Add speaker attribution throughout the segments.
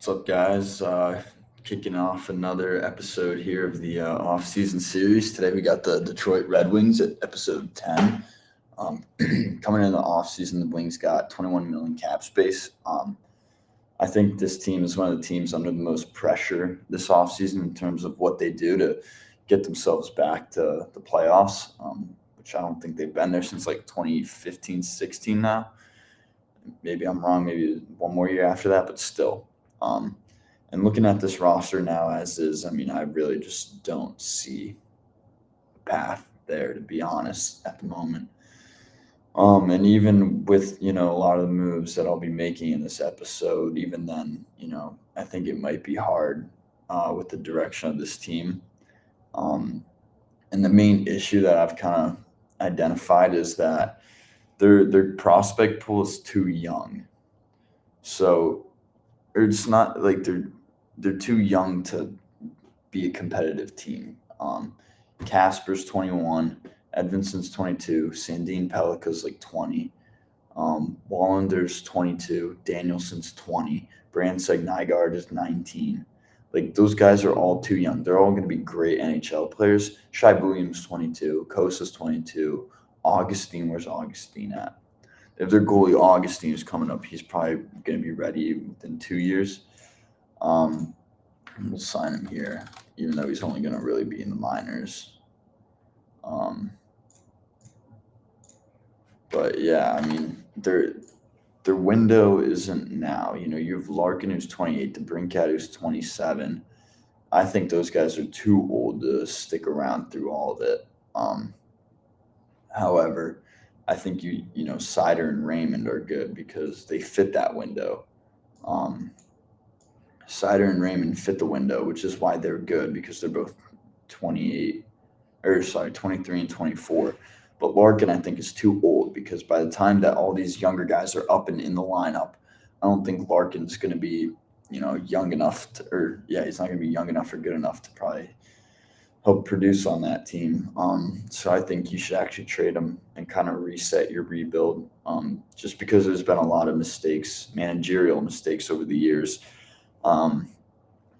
Speaker 1: What's up, guys? Kicking off another episode here of the off-season series. Today we got the Detroit Red Wings at episode 10. Coming in the off-season, the Wings got 21 million cap space. I think this team is one of the teams under the most pressure this off-season in terms of what they do to get themselves back to the playoffs, which I don't think they've been there since like 2015-16 now. Maybe I'm wrong, maybe one more year after that, but still. And looking at this roster now as is, I mean, I really just don't see a path there, to be honest, at the moment. And even with, a lot of the moves that I'll be making in this episode, even then, I think it might be hard with the direction of this team. And the main issue that I've kind of identified is that their prospect pool is too young. So or it's not like they're too young to be a competitive team. Casper's 21, Edvinson's 22, Sandine Pellikka's like 20, Wallender's 22, Danielson's 20, Brandsegg Nygaard is 19. Like those guys are all too young. They're all going to be great NHL players. Shai Williams 22, Kosa's 22, Augustine. Where's Augustine at? If their goalie Augustine is coming up, he's probably going to be ready within 2 years. We'll sign him here, even though he's only going to really be in the minors. But yeah, I mean, their window isn't now. You have Larkin who's 28, DeBrincat who's 27. I think those guys are too old to stick around through all of it. However, I think Sider and Raymond are good because they fit that window. Sider and Raymond fit the window, which is why they're good because they're both 23 and 24. But Larkin, I think, is too old because by the time that all these younger guys are up and in the lineup, I don't think Larkin's going to be, young enough he's not going to be young enough or good enough to probably help produce on that team. So I think you should actually trade him and kind of reset your rebuild. Just because there's been a lot of mistakes, managerial mistakes over the years,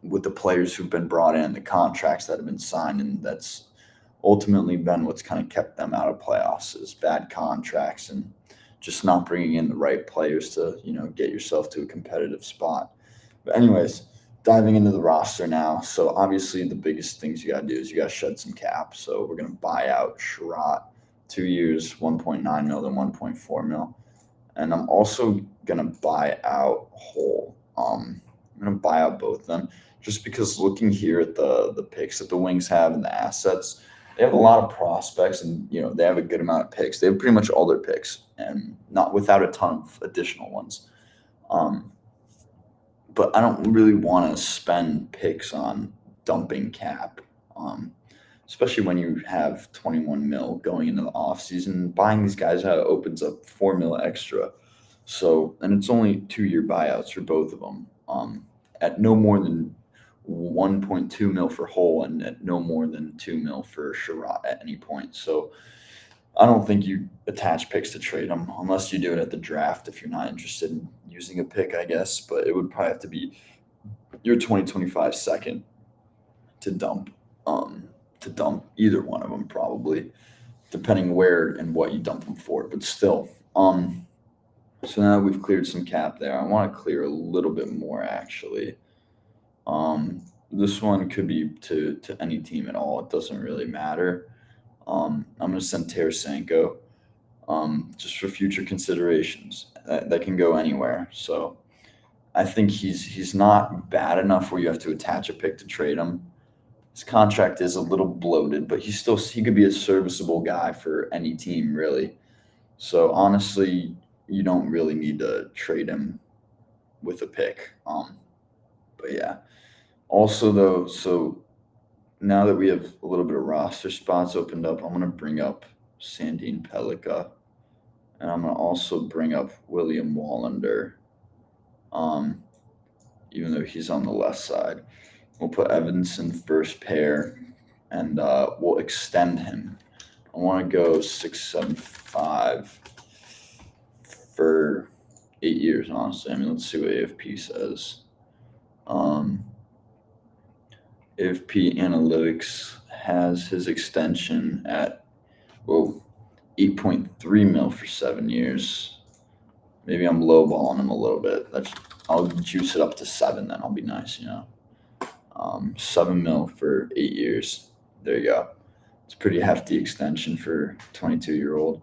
Speaker 1: with the players who've been brought in, the contracts that have been signed, and that's ultimately been what's kind of kept them out of playoffs is bad contracts and just not bringing in the right players to, get yourself to a competitive spot. But anyways, diving into the roster now. So obviously the biggest things you got to do is you got to shed some cap. So we're going to buy out Sherratt, 2 years, 1.9 mil, then 1.4 mil. And I'm also going to buy out Hull. I'm going to buy out both of them just because looking here at the picks that the Wings have and the assets, they have a lot of prospects and, they have a good amount of picks. They have pretty much all their picks and not without a ton of additional ones. But I don't really want to spend picks on dumping cap, especially when you have 21 mil going into the offseason. Buying these guys out opens up 4 mil extra. So, and it's only 2-year buyouts for both of them, at no more than 1.2 mil for Hull and at no more than 2 mil for Sherratt at any point. So I don't think you attach picks to trade them unless you do it at the draft if you're not interested in using a pick, I guess. But it would probably have to be your 2025 second to dump either one of them probably, depending where and what you dump them for. But still, so now we've cleared some cap there. I want to clear a little bit more actually. This one could be to any team at all. It doesn't really matter. I'm going to send Tarasenko just for future considerations. That can go anywhere. So I think he's not bad enough where you have to attach a pick to trade him. His contract is a little bloated, but he could be a serviceable guy for any team really. So honestly, you don't really need to trade him with a pick. But yeah. Also though, so now that we have a little bit of roster spots opened up, I'm going to bring up Sandine Pellikka, and I'm going to also bring up William Wallander, even though he's on the left side. We'll put Evans in first pair, and we'll extend him. I want to go 6.75 for 8 years, honestly. I mean, let's see what AFP says. Um, AFP Analytics has his extension at 8.3 mil for 7 years. Maybe I'm lowballing him a little bit. I'll juice it up to 7. Then I'll be nice, 7 mil for 8 years. There you go. It's a pretty hefty extension for a 22-year-old.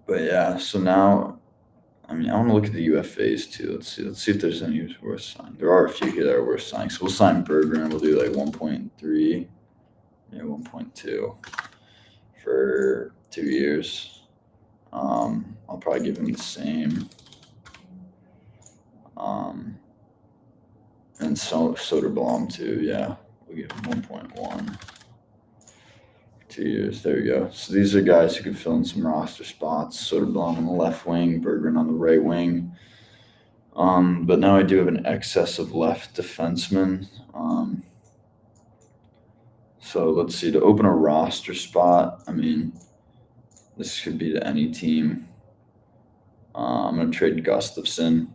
Speaker 1: But yeah, so now, I want to look at the UFAs too. Let's see if there's any worth signing. There are a few here that are worth signing. So we'll sign Berger and we'll do like 1.3, 1.2 for 2 years. I'll probably give him the same. And Soderblom too. Yeah, we'll give him 1.1. 2 years. There we go. So these are guys who can fill in some roster spots. Soderblom on the left wing, Bergeron on the right wing. But now I do have an excess of left defensemen. So let's see. To open a roster spot, this could be to any team. I'm going to trade Gustafson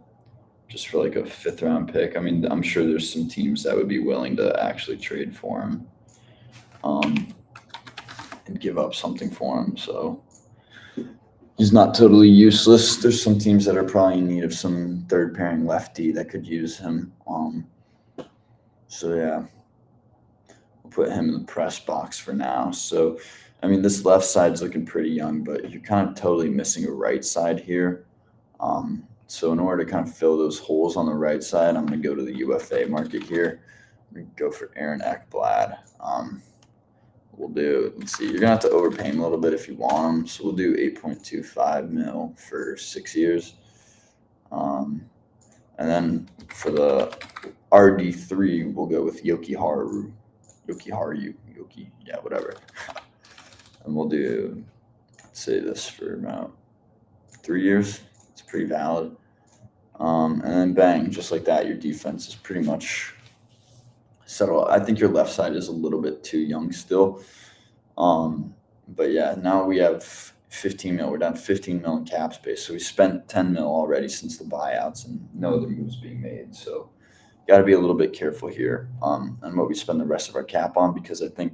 Speaker 1: just for like a 5th-round pick. I'm sure there's some teams that would be willing to actually trade for him. And give up something for him. So he's not totally useless. There's some teams that are probably in need of some third pairing lefty that could use him. So yeah, we'll put him in the press box for now. So, this left side's looking pretty young, but you're kind of totally missing a right side here. So in order to kind of fill those holes on the right side, I'm going to go to the UFA market here. I'm going to go for Aaron Ekblad. We'll do, let's see, you're going to have to overpay him a little bit if you want him. So we'll do 8.25 mil for 6 years. And then for the RD3, we'll go with Yoki, whatever. And we'll do, let's say this for about 3 years. It's pretty valid. And then bang, just like that, your defense is pretty much settled. I think your left side is a little bit too young still. But yeah, now we have 15 mil. We're down 15 mil in cap space. So we spent 10 mil already since the buyouts and no other moves being made. So got to be a little bit careful here on what we spend the rest of our cap on, because I think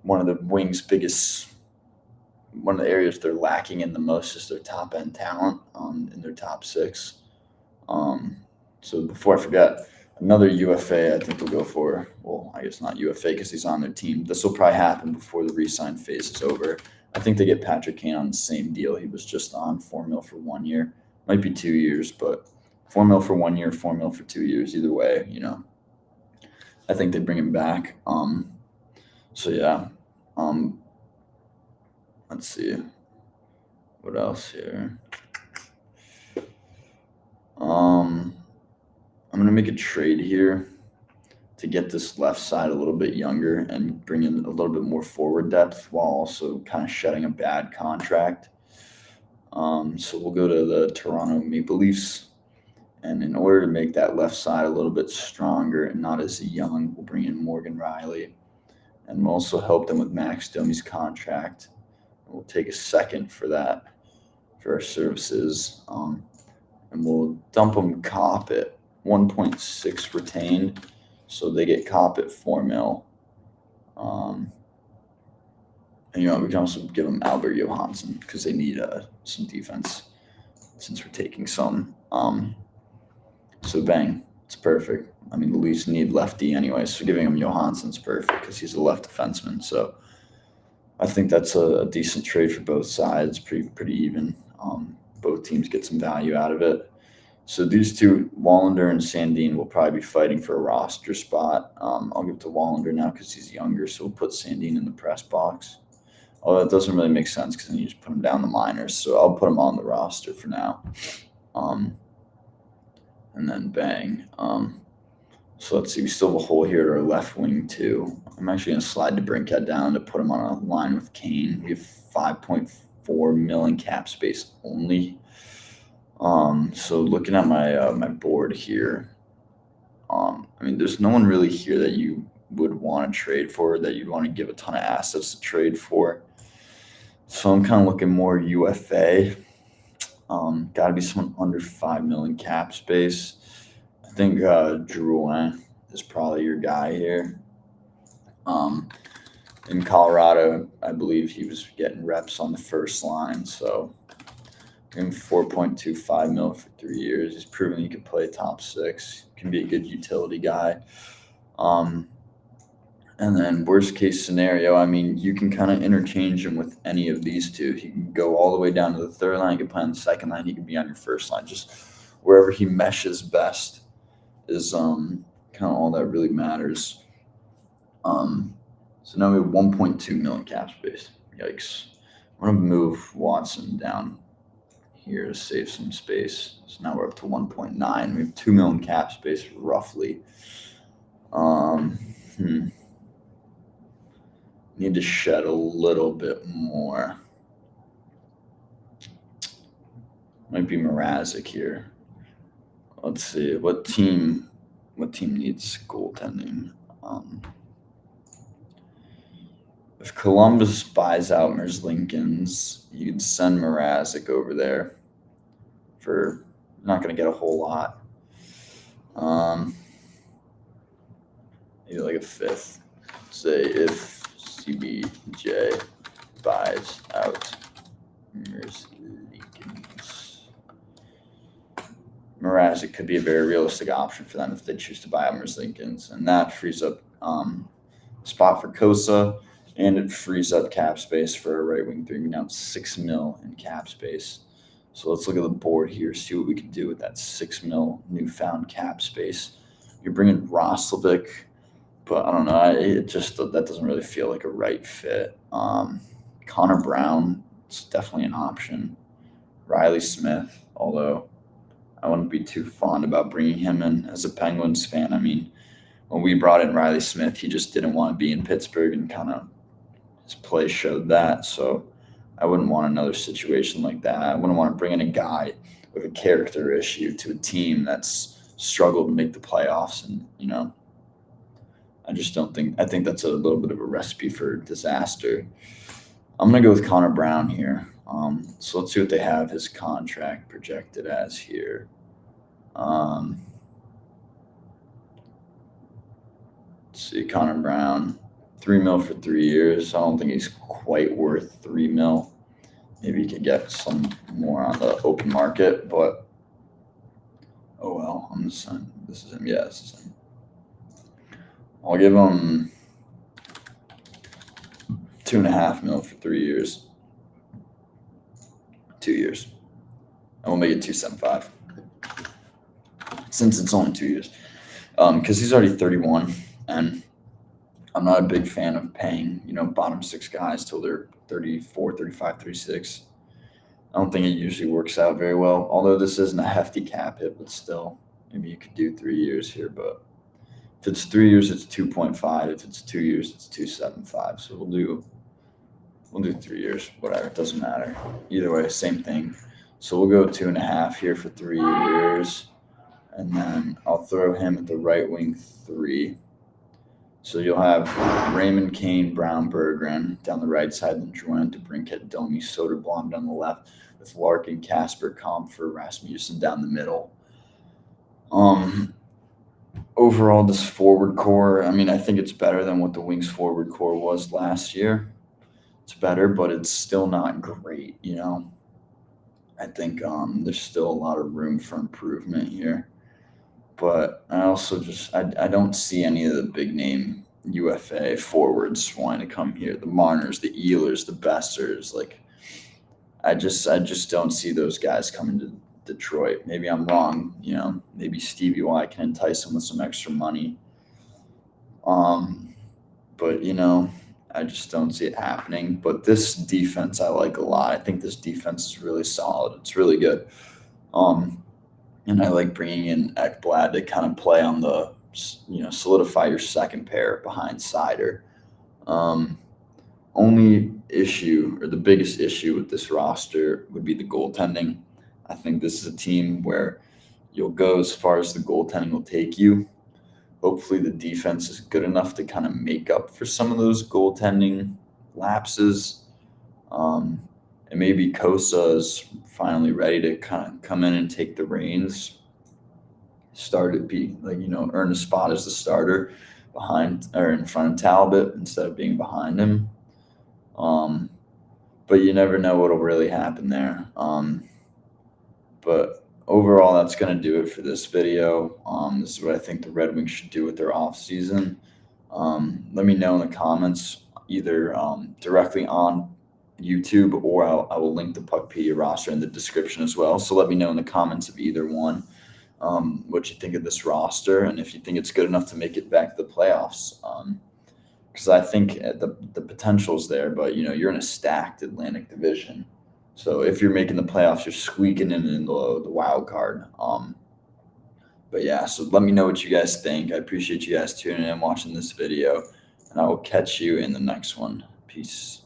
Speaker 1: one of the Wings' one of the areas they're lacking in the most is their top end talent in their top 6. So before I forget, another UFA I think we'll go for. Well, I guess not UFA because he's on their team. This will probably happen before the re-sign phase is over. I think they get Patrick Kane on the same deal he was just on, 4 mil for 1 year. Might be 2 years, but 4 mil for 1 year, 4 mil for 2 years. Either way, I think they bring him back. So yeah. Let's see. What else here? I'm going to make a trade here to get this left side a little bit younger and bring in a little bit more forward depth while also kind of shedding a bad contract. So we'll go to the Toronto Maple Leafs. And in order to make that left side a little bit stronger and not as young, we'll bring in Morgan Riley. And we'll also help them with Max Domi's contract. We'll take a second for that, for our services. And we'll dump them Cop at 1.6 retained. So they get Cop at 4 mil. And, we can also give them Albert Johansson because they need some defense since we're taking some. So bang, it's perfect. The Leafs need lefty anyway, so giving him Johansson's perfect because he's a left defenseman. So I think that's a decent trade for both sides, pretty even. Both teams get some value out of it. So these two, Wallander and Sandin, will probably be fighting for a roster spot. I'll give it to Wallander now because he's younger, so we'll put Sandin in the press box. Although that doesn't really make sense because then you just put him down the minors. So I'll put him on the roster for now. And then bang. So let's see, we still have a hole here at our left wing too. I'm actually going to slide DeBrincat down to put him on a line with Kane. We have 5.4 million cap space only. So looking at my board here, there's no one really here that you would want to trade for, that you'd want to give a ton of assets to trade for. So I'm kind of looking more UFA. Got to be someone under 5 million cap space. I think Drouin is probably your guy here. In Colorado, I believe he was getting reps on the first line, so give him 4.25 mil for 3 years. He's proven he can play top six, can be a good utility guy. And then worst case scenario, I mean, you can kind of interchange him with any of these two. He can go all the way down to the third line. He can play on the second line. He can be on your first line. Just wherever he meshes best is kind of all that really matters. So now we have 1.2 million cap space. Yikes! I'm gonna move Watson down here to save some space. So now we're up to 1.9. We have 2 million cap space roughly. Need to shed a little bit more. Might be Mrazek here. Let's see what team needs goaltending. If Columbus buys out Merzlikins, you can send Mrazek over there for not going to get a whole lot. Maybe like a fifth. Say if CBJ buys out Merzlikins. Mrazek could be a very realistic option for them if they choose to buy out Merzlikins, and that frees up spot for Kosa, and it frees up cap space for a right wing 3. We now have 6 mil in cap space. So let's look at the board here, see what we can do with that 6 mil newfound cap space. You're bringing Roslovic, but I don't know. That doesn't really feel like a right fit. Connor Brown, it's definitely an option. Riley Smith, although I wouldn't be too fond about bringing him in as a Penguins fan. I mean, when we brought in Riley Smith, he just didn't want to be in Pittsburgh, and kind of his play showed that. So I wouldn't want another situation like that. I wouldn't want to bring in a guy with a character issue to a team that's struggled to make the playoffs. And, I just don't think – I think that's a little bit of a recipe for disaster. I'm going to go with Connor Brown here. So let's see what they have his contract projected as here. Let's see, Connor Brown, 3 mil for 3 years. I don't think he's quite worth 3 mil. Maybe he could get some more on the open market, but oh well. I'm just saying, this is him. Yeah, this is him. I'll give him 2.5 mil for 3 years. 2 years. And we'll make it 2.75. Since it's only 2 years. Because he's already 31, and I'm not a big fan of paying, bottom six guys till they're 34, 35, 36. I don't think it usually works out very well, although this isn't a hefty cap hit, but still, maybe you could do 3 years here. But if it's 3 years, it's 2.5. If it's 2 years, it's 2.75. So we'll do 3 years, whatever. It doesn't matter. Either way, same thing. So we'll go 2.5 here for 3 years, and then I'll throw him at the right wing 3. So you'll have Raymond, Kane, Brown, Berggren down the right side, then Drouin, DeBrincat, Domi, Soderblom down the left, with Larkin, Casper, Comfer, Rasmussen down the middle. Overall, this forward core, I mean, I think it's better than what the Wings forward core was last year. It's better, but it's still not great, I think there's still a lot of room for improvement here. But I also I don't see any of the big name UFA forwards wanting to come here. The Marners, the Ehlers, the Bessers. Like, I just don't see those guys coming to Detroit. Maybe I'm wrong. Maybe Stevie Y can entice them with some extra money. But I just don't see it happening. But this defense I like a lot. I think this defense is really solid. It's really good. And I like bringing in Ekblad to kind of play on the, solidify your second pair behind Seider. Only issue, or the biggest issue with this roster, would be the goaltending. I think this is a team where you'll go as far as the goaltending will take you. Hopefully the defense is good enough to kind of make up for some of those goaltending lapses. And maybe Kosa is finally ready to kind of come in and take the reins. earn a spot as the starter behind or in front of Talbot instead of being behind him. But you never know what'll really happen there. But overall, that's going to do it for this video. This is what I think the Red Wings should do with their offseason. Let me know in the comments, either directly on YouTube, or I will link the Puckpedia roster in the description as well. So let me know in the comments of either one what you think of this roster, and if you think it's good enough to make it back to the playoffs. Because I think the potential's there, but you're in a stacked Atlantic Division. So if you're making the playoffs, you're squeaking in the wild card. But yeah, so let me know what you guys think. I appreciate you guys tuning in and watching this video, and I will catch you in the next one. Peace.